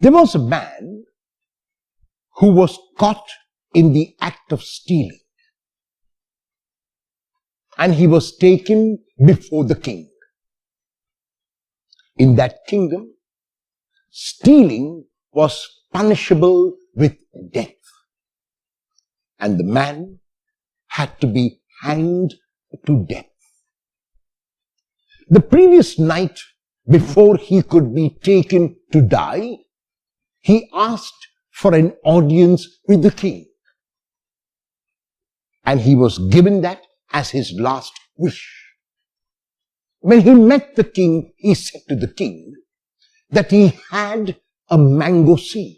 There was a man who was caught in the act of stealing, and he was taken before the king. In that kingdom, stealing was punishable with death, and the man had to be hanged to death. The previous night, before he could be taken to die, he asked for an audience with the king. And he was given that as his last wish. When he met the king, he said to the king that he had a mango seed,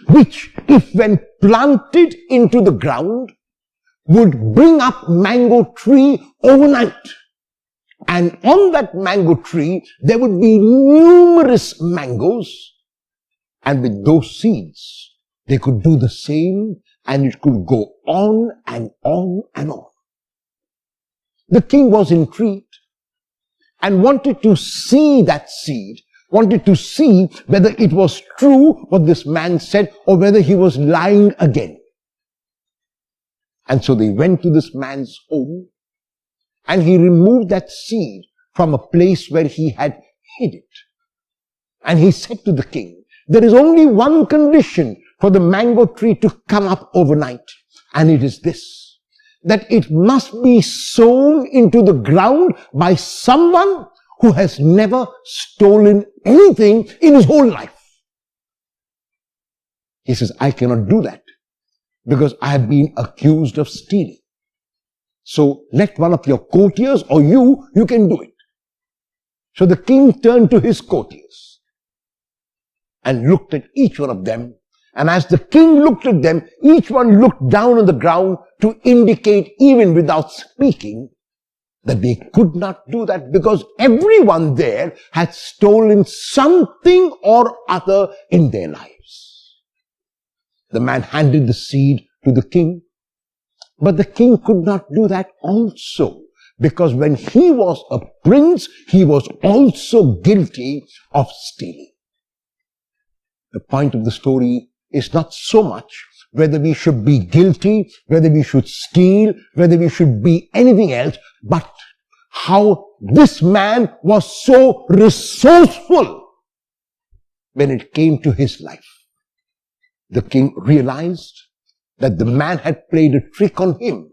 which, if when planted into the ground, would bring up mango tree overnight. And on that mango tree, there would be numerous mangoes. And with those seeds, they could do the same, and it could go on and on and on. The king was intrigued and wanted to see that seed, wanted to see whether it was true what this man said or whether he was lying again. And so they went to this man's home, and he removed that seed from a place where he had hid it. And he said to the king, there is only one condition for the mango tree to come up overnight, and it is this, that it must be sown into the ground by someone who has never stolen anything in his whole life. He says, I cannot do that because I have been accused of stealing. So let one of your courtiers or you can do it. So the king turned to his courtiers and looked at each one of them. And as the king looked at them, each one looked down on the ground to indicate, even without speaking, that they could not do that because everyone there had stolen something or other in their lives. The man handed the seed to the king, but the king could not do that also, because when he was a prince, he was also guilty of stealing. The point of the story is not so much whether we should be guilty, whether we should steal, whether we should be anything else, but how this man was so resourceful when it came to his life. The king realized that the man had played a trick on him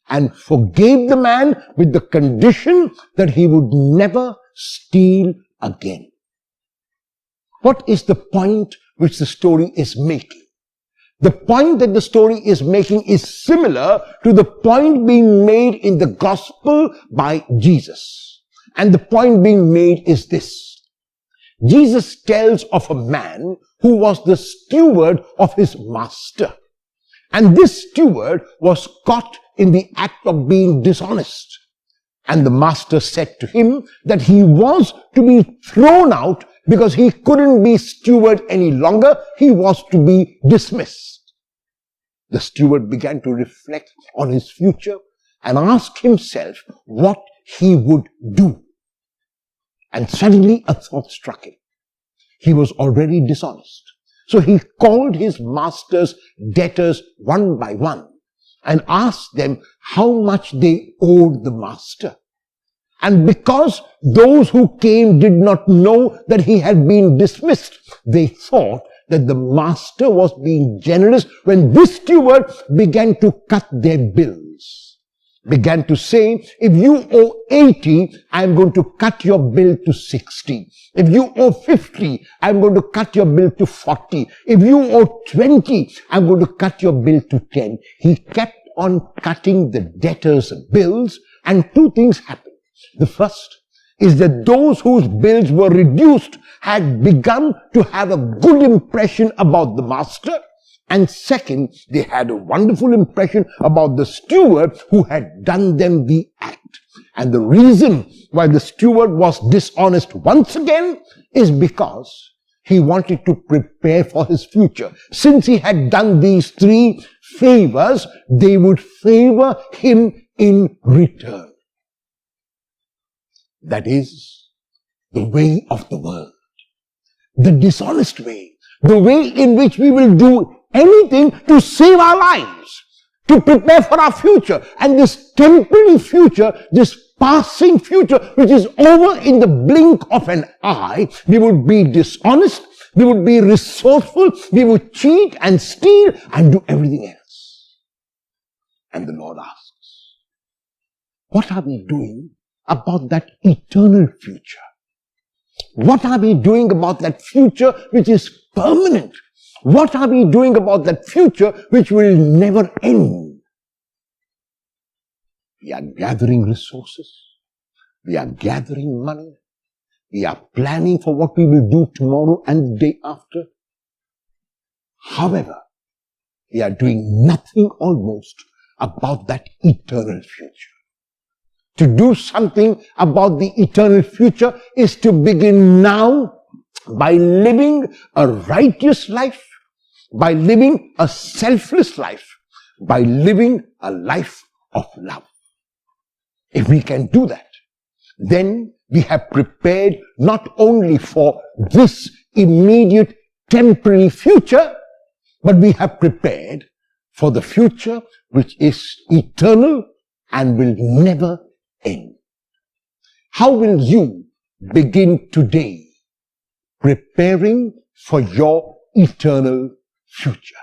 and forgave the man with the condition that he would never steal again. What is the point which the story is making? The point that the story is making is similar to the point being made in the gospel by Jesus. And the point being made is this. Jesus tells of a man who was the steward of his master. And this steward was caught in the act of being dishonest. And the master said to him that he was to be thrown out because he couldn't be steward any longer. He was to be dismissed. The steward began to reflect on his future and ask himself what he would do. And suddenly a thought struck him. He was already dishonest. So he called his master's debtors one by one and asked them how much they owed the master. And because those who came did not know that he had been dismissed, they thought that the master was being generous when this steward began to cut their bills. Began to say, if you owe 80, I'm going to cut your bill to 60. If you owe 50, I'm going to cut your bill to 40. If you owe 20, I'm going to cut your bill to 10. He kept on cutting the debtors' bills, and two things happened. The first is that those whose bills were reduced had begun to have a good impression about the master. And second, they had a wonderful impression about the steward who had done them the act. And the reason why the steward was dishonest once again is because he wanted to prepare for his future. Since he had done these three favors, they would favor him in return. That is the way of the world. the dishonest way, the way in which we will do anything to save our lives, to prepare for our future. And this temporary future, this passing future, which is over in the blink of an eye, we would be dishonest, we would be resourceful, we would cheat and steal and do everything else. And the Lord asks, what are we doing about that eternal future? What are we doing about that future which is permanent? What are we doing about that future which will never end? We are gathering resources. We are gathering money. We are planning for what we will do tomorrow and the day after. However, we are doing nothing almost about that eternal future. To do something about the eternal future is to begin now by living a righteous life, by living a selfless life, by living a life of love. If we can do that, then we have prepared not only for this immediate temporary future, but we have prepared for the future which is eternal and will never end. How will you begin today preparing for your eternal future?